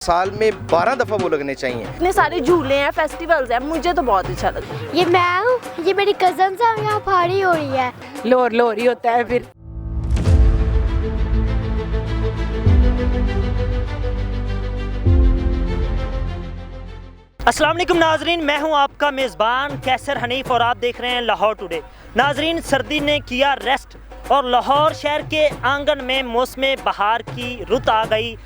साल में 12 दफ़ा वो लगने चाहिए। इतने सारे झूले हैं, फेस्टिवल्स हैं, मुझे तो बहुत अच्छा लगता है। ये मैं हूँ, ये मेरी कजन है, यहाँ फाड़ी हो रही है। लोरी होता है फिर। अस्सलाम वालेकुम नाजरीन, मैं हूं आपका मेज़बान कैसर हनीफ और आप देख रहे हैं लाहौर टुडे। नाजरीन, सर्दी ने किया रेस्ट और लाहौर शहर के आंगन में मौसम बहार की रुत आ गई।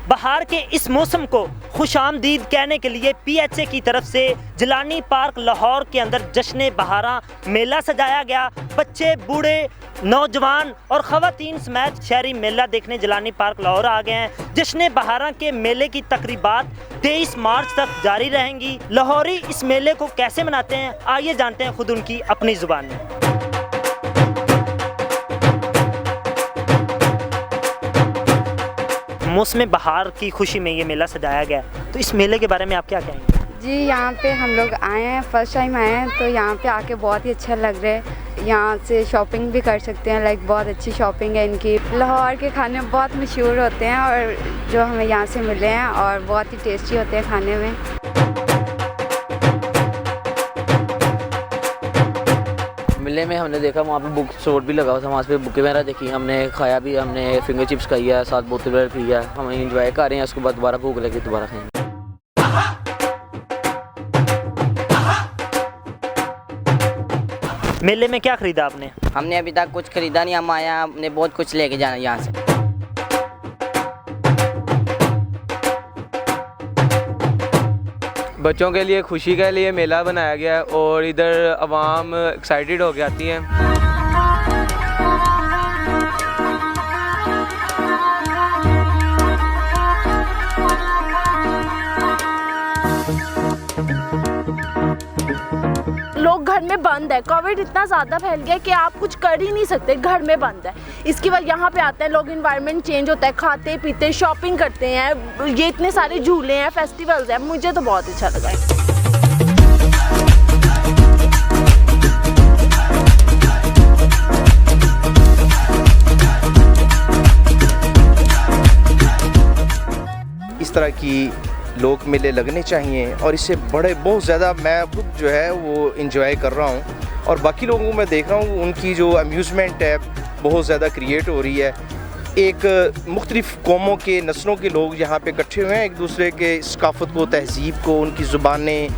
बहार के इस मौसम को खुशामदीद कहने के लिए PHA की तरफ से जिलानी पार्क लाहौर के अंदर जश्न बहारा मेला सजाया गया। बच्चे, बूढ़े, नौजवान और ख़वातीन समेत शहरी मेला देखने जिलानी पार्क लाहौर आ गए हैं। जश्न बहारा के मेले की तकरीबात 23 मार्च तक जारी रहेंगी। लाहौरी इस मेले को कैसे मनाते हैं, आइए जानते हैं खुद उनकी अपनी ज़ुबान में। मौसम बहार की खुशी में ये मेला सजाया गया, तो इस मेले के बारे में आप क्या कहेंगे? जी, यहाँ पे हम लोग आए हैं, फर्स्ट टाइम आए हैं, तो यहाँ पे आके बहुत ही अच्छा लग रहा है। यहाँ से शॉपिंग भी कर सकते हैं, लाइक बहुत अच्छी शॉपिंग है इनकी। लाहौर के खाने बहुत मशहूर होते हैं और जो हमें यहाँ से मिले हैं और बहुत ही टेस्टी होते हैं खाने में। मेले में हमने देखा वहाँ पे बुक स्टोर भी लगा हुआ था, वहाँ पे बुकें वगैरह देखी, हमने खाया भी, हमने फिंगर चिप्स खाई है, साथ बोतल वगैरह पी है, हम इंजॉय कर रहे हैं। उसके बाद दोबारा भूख लगी दोबारा खाएंगे। मेले में क्या खरीदा आपने? हमने अभी तक कुछ खरीदा नहीं, हम आया हमने बहुत कुछ लेके जाना यहाँ से। बच्चों के लिए खुशी के लिए मेला बनाया गया है और इधर आवाम एक्साइटेड हो के आती है। लोग घर में बंद है, कोविड इतना ज़्यादा फैल गया कि आप कुछ कर ही नहीं सकते, घर में बंद है। इसकी वजह यहाँ पे आते हैं लोग, इन्वायरमेंट चेंज होता है, खाते पीते शॉपिंग करते हैं। ये इतने सारे झूले हैं, फेस्टिवल्स हैं, मुझे तो बहुत अच्छा लगा है। इस तरह की लोग मेले लगने चाहिए और इससे बड़े बहुत ज़्यादा मैं खुद जो है वो इंजॉय कर रहा हूँ और बाकी लोगों को मैं देख रहा हूँ उनकी जो अम्यूज़मेंट है बहुत ज़्यादा क्रिएट हो रही है। एक मुख्तलिफ़ कौमों के नस्लों के लोग यहाँ पे इकट्ठे हुए हैं, एक दूसरे के सकाफ़त को, तहज़ीब को, उनकी ज़ुबानें,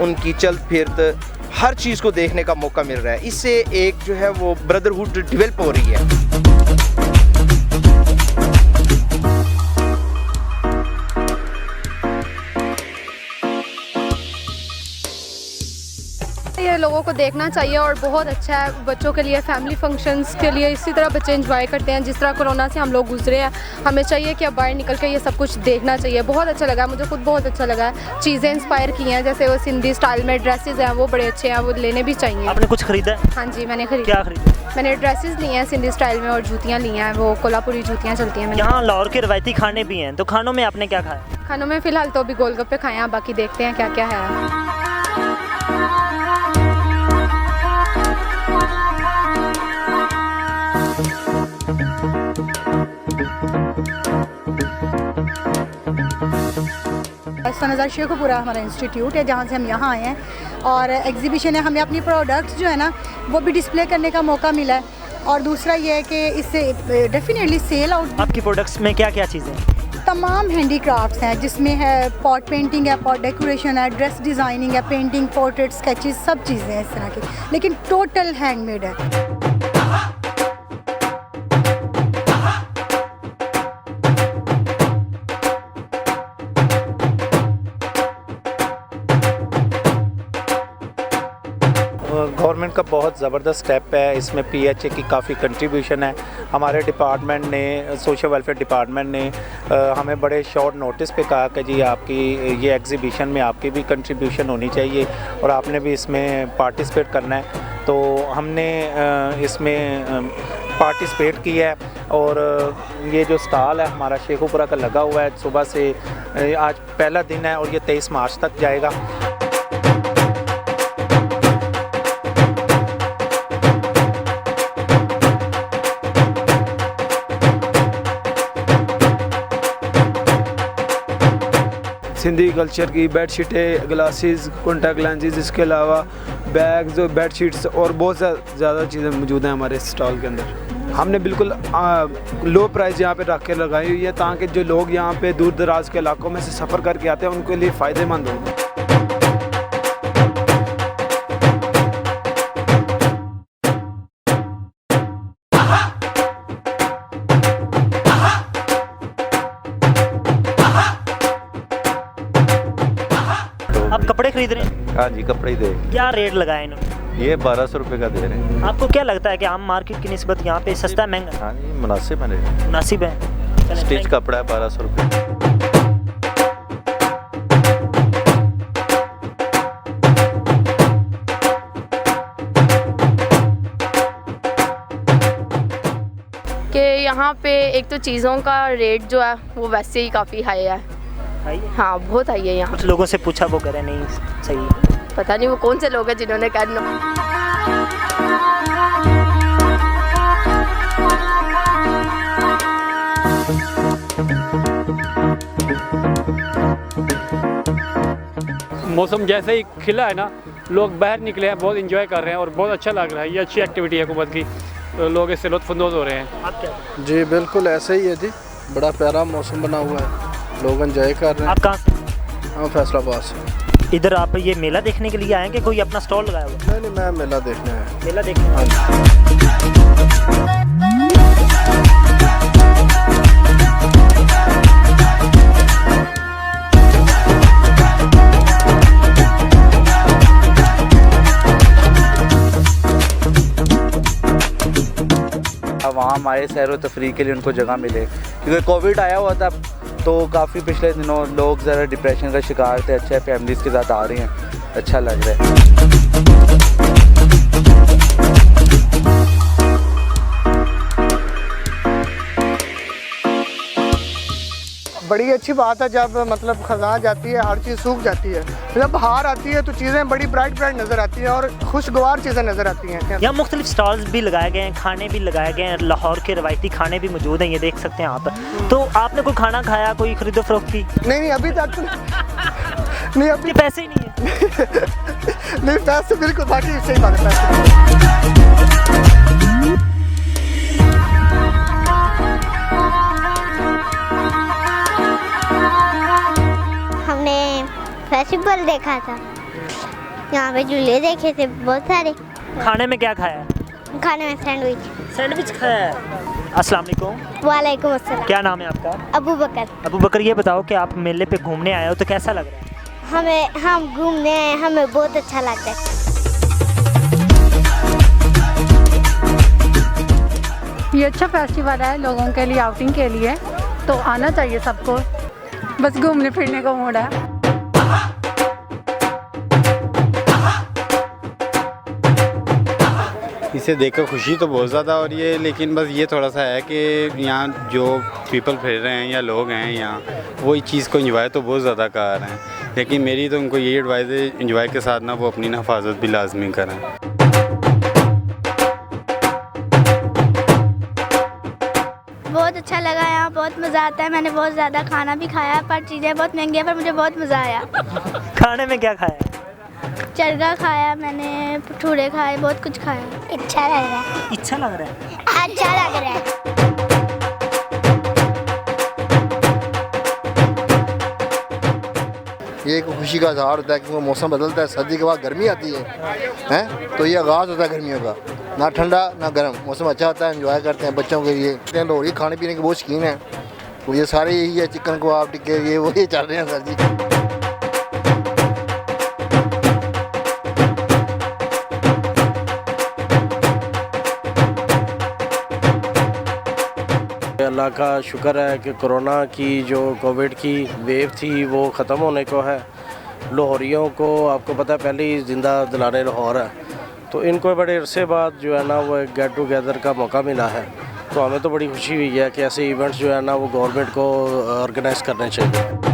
उनकी चल फिरत, हर चीज़ को देखने का मौका मिल रहा है। इससे एक जो है वो ब्रदरहुड डेवलप हो रही है। ये लोगों को देखना चाहिए और बहुत अच्छा है बच्चों के लिए, फैमिली फंक्शंस के लिए। इसी तरह बच्चे एंजॉय करते हैं जिस तरह कोरोना से हम लोग गुजरे हैं। हमें चाहिए कि अब बाहर निकल के ये सब कुछ देखना चाहिए। बहुत अच्छा लगा, मुझे खुद बहुत अच्छा लगा। चीज़ें इंस्पायर की हैं, जैसे वो सिंधी स्टाइल में ड्रेसेस हैं, वो बड़े अच्छे हैं, वो लेने भी चाहिए। आपने कुछ खरीदा है? हाँ जी, मैंने खरीदा। क्या खरीदा? मैंने ड्रेसेस ली हैं सिंधी स्टाइल में और जूतियाँ ली हैं, वो कोल्हापुरी जूतियाँ चलती हैं। यहाँ लाहौर के रवायती खाने भी हैं, तो खानों में आपने क्या खाया? खानों में फ़िलहाल तो अभी गोलगप्पे खाए हैं, बाकी देखते हैं क्या क्या है। सनज़र शेखुपुरा हमारा इंस्टीट्यूट है जहाँ से हम यहाँ आए हैं और एग्जीबिशन है। हमें अपनी प्रोडक्ट्स जो है ना वो भी डिस्प्ले करने का मौका मिला है और दूसरा ये है कि इससे डेफिनेटली सेल आउट। आपकी प्रोडक्ट्स में क्या क्या चीज़ें हैं? तमाम हैंडीक्राफ्ट्स हैं जिसमें है पॉट पेंटिंग है, पॉट डेकोरेशन है, ड्रेस डिज़ाइनिंग है, पेंटिंग, पोर्ट्रेट, स्केचेस, सब चीज़ें हैं इस तरह की, लेकिन टोटल हैंडमेड है। गवर्नमेंट का बहुत ज़बरदस्त स्टेप है, इसमें PHA की काफ़ी कंट्रीब्यूशन है। हमारे डिपार्टमेंट ने, सोशल वेलफेयर डिपार्टमेंट ने हमें बड़े शॉर्ट नोटिस पे कहा कि जी आपकी ये एग्ज़िबिशन में आपकी भी कंट्रीब्यूशन होनी चाहिए और आपने भी इसमें पार्टिसिपेट करना है। तो हमने इसमें पार्टिसिपेट किया है और ये जो स्टॉल है हमारा शेखुपुरा का लगा हुआ है, सुबह से आज पहला दिन है और ये 23 मार्च तक जाएगा। सिंधी कल्चर की बेडशीटें, ग्लासेस, कॉन्टैक्ट लेंसेज, इसके अलावा बैग्स, बेडशीट्स और बहुत ज़्यादा चीज़ें मौजूद हैं हमारे स्टॉल के अंदर। हमने बिल्कुल लो प्राइस यहाँ पे रख के लगाई हुई है ताकि जो लोग यहाँ पे दूर दराज के इलाकों में से सफ़र करके आते हैं उनके लिए फ़ायदेमंद हो। आप कपड़े खरीद रहे हैं? हाँ जी, कपड़े ही दे। क्या रेट लगाए इन्होंने? ये 1200 रुपये का दे रहे हैं। आपको क्या लगता है कि आम मार्केट की निस्बत यहाँ पे सस्ता है महंगा? हाँ जी, मुनासिब है रेट। मुनासिब है। चलें, स्टिच thank कपड़ा है 1200 रुपये। कि यहाँ पे एक तो चीज़ों का रेट जो है वो वैसे ही काफ़ी हाई है। भाई, हाँ, बहुत हाई है यहाँ। कुछ लोगों से पूछा, वो कह रहे नहीं सही है। पता नहीं वो कौन से लोग हैं जिन्होंने कहा। मौसम जैसे ही खिला है ना, लोग बाहर निकले हैं, बहुत एंजॉय कर रहे हैं और बहुत अच्छा लग रहा है। ये अच्छी एक्टिविटी है हुकूमत की, तो लोग इससे लुत्फ़अंदोज़ हो रहे हैं। आप क्या? जी बिल्कुल ऐसे ही है जी, बड़ा प्यारा मौसम बना हुआ है, लोग एंजॉय कर रहे हैं। आप कहाँ से? हम फैसलाबाद से। इधर आप ये मेला देखने के लिए आए हैं कि कोई अपना स्टॉल लगाया हुआ है? नहीं, मैं मेला देखने आया। मेला देखने? हाँ जी। वहाँ हमारे सैर व तफरीह के लिए उनको जगह मिले, क्योंकि कोविड आया हुआ था तो काफ़ी पिछले दिनों लोग ज़रा डिप्रेशन का शिकार थे। अच्छा फैमिलीज़ के साथ आ रही हैं, अच्छा लग रहा है। बड़ी अच्छी बात है जब मतलब खज़ां जाती है, हर चीज़ सूख जाती है। जब बाहर आती है तो चीज़ें बड़ी ब्राइट नज़र आती हैं और खुशगवार चीज़ें नज़र आती हैं। यहाँ मुख्तलिफ स्टॉल्स भी लगाए गए हैं, खाने भी लगाए गए हैं, लाहौर के रवायती खाने भी मौजूद हैं, ये देख सकते हैं आप। तो आपने कोई खाना खाया, कोई खरीदो फरोख्ती? नहीं, अभी तक नहीं, अभी पैसे ही नहीं है। नहीं, पैसे बिल्कुल, बाकी सही बात है, पैसे। हमने फेस्टिवल देखा था, यहाँ पे झूले देखे थे बहुत सारे। खाने में क्या खाया? खाने में सैंडविच। सैंडविच खाया है। अस्सलाम वालेकुम। वालेकुम अस्सलाम। क्या नाम है आपका? अबू बकर। अबू बकर, ये बताओ कि आप मेले पे घूमने आए हो तो कैसा लग रहा है? हम घूमने आए, हमें बहुत अच्छा लगता है। ये अच्छा फेस्टिवल है लोगों के लिए, आउटिंग के लिए, तो आना चाहिए सबको। बस घूमने फिरने का मूड है। इसे देखकर खुशी तो बहुत ज़्यादा हो रही है, लेकिन बस ये थोड़ा सा है कि यहाँ जो पीपल फिर रहे हैं या लोग हैं यहाँ, वो इस चीज़ को एंजॉय तो बहुत ज़्यादा कर रहे हैं, लेकिन मेरी तो उनको यही एडवाइस है एंजॉय के साथ ना वो अपनी ना हिफाजत भी लाजमी करें। बहुत अच्छा लगा, यहाँ बहुत मज़ा आता है। मैंने बहुत ज़्यादा खाना भी खाया, पर चीज़ें बहुत महंगी है, पर मुझे बहुत मज़ा आया। खाने में क्या खाया? चरगा खाया मैंने, भटूरे खाए, बहुत कुछ खाया। अच्छा लग रहा है। अच्छा लग रहा है? अच्छा लग रहा है। ये एक खुशी का इजहार होता है कि वो मौसम बदलता है, सर्दी के बाद गर्मी आती है तो ये आगाज़ होता है गर्मियों का, ना ठंडा ना गर्म, मौसम अच्छा होता है, एंजॉय करते हैं बच्चों के लिए। लोग ये खाने पीने के बहुत शौकीन हैं, तो ये सारे यही है, चिकन कबाब, टिक्के, ये वो ये चल रहे हैं सर जी। अल्लाह का शुक्र है कि कोरोना की जो कोविड की वेव थी वो ख़त्म होने को है। लाहौरियों को आपको पता है पहले ही ज़िंदा दिलाने लाहौर है, तो इनको बड़े अरसे बाद जो है ना वो एक गेट टुगेदर का मौका मिला है। तो हमें तो बड़ी खुशी हुई है कि ऐसे इवेंट्स जो है ना वो गवर्नमेंट को ऑर्गेनाइज़ करने चाहिए।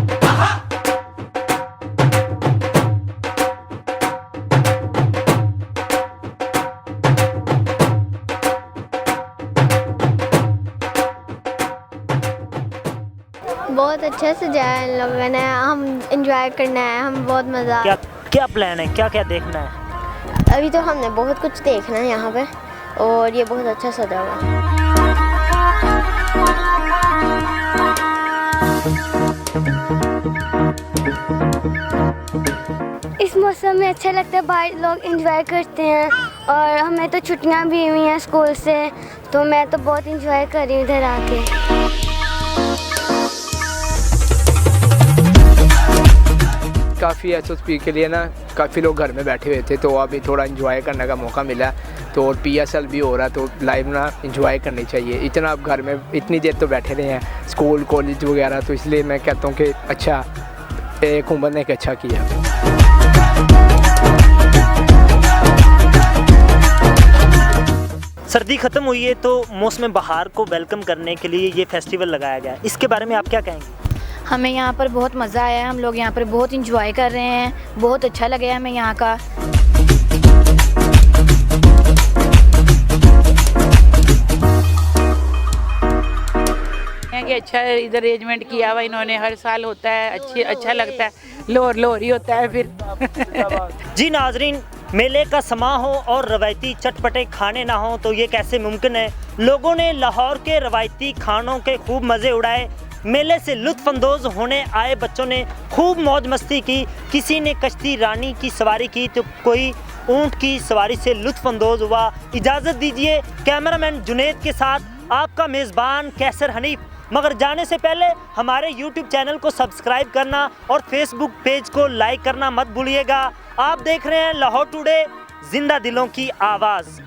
बहुत अच्छा अच्छा सजाया इन लोगों ने, हम इंजॉय करना है, हम बहुत मज़ा। क्या क्या प्लान है, क्या क्या देखना है? अभी तो हमने बहुत कुछ देखना है यहाँ पे और ये बहुत अच्छा सजा हुआ है। इस मौसम में अच्छा लगता है, बाहर लोग एंजॉय करते हैं और हमें तो छुट्टियां भी हुई हैं स्कूल से, तो मैं तो बहुत एंजॉय कर रही हूँ इधर आके। काफ़ी एसओपी के लिए ना काफ़ी लोग घर में बैठे हुए थे, तो अभी थोड़ा एंजॉय करने का मौका मिला। तो और PSL भी हो रहा है, तो लाइव ना एंजॉय करनी चाहिए। इतना आप घर में इतनी देर तो बैठे रहे हैं स्कूल कॉलेज वगैरह, तो इसलिए मैं कहता हूँ कि अच्छा एक उम्र ने अच्छा किया। सर्दी ख़त्म हुई है तो मौसम बहार को वेलकम करने के लिए ये फेस्टिवल लगाया गया है, इसके बारे में आप क्या कहेंगे? हमें यहाँ पर बहुत मज़ा आया है, हम लोग यहाँ पर बहुत इंजॉय कर रहे हैं, बहुत अच्छा लगा है हमें यहाँ का। कि अच्छा इधर अरेंजमेंट किया हुआ इन्होंने, हर साल होता है, अच्छा लगता है, लोहरी होता है फिर। जी नाजरीन, मेले का समा हो और रवायती चटपटे खाने ना हो तो ये कैसे मुमकिन है। लोगों ने लाहौर के रवायती खानों के खूब मज़े उड़ाए। मेले से लुत्फ़अंदोज़ होने आए बच्चों ने खूब मौज मस्ती की। किसी ने कश्ती रानी की सवारी की तो कोई ऊँट की सवारी से लुत्फ़अंदोज़ हुआ। इजाज़त दीजिए कैमरामैन जुनेद के साथ आपका मेज़बान कैसर हनीफ। मगर जाने से पहले हमारे YouTube चैनल को सब्सक्राइब करना और Facebook पेज को लाइक करना मत भूलिएगा। आप देख रहे हैं लाहौर टुडे, जिंदा दिलों की आवाज़।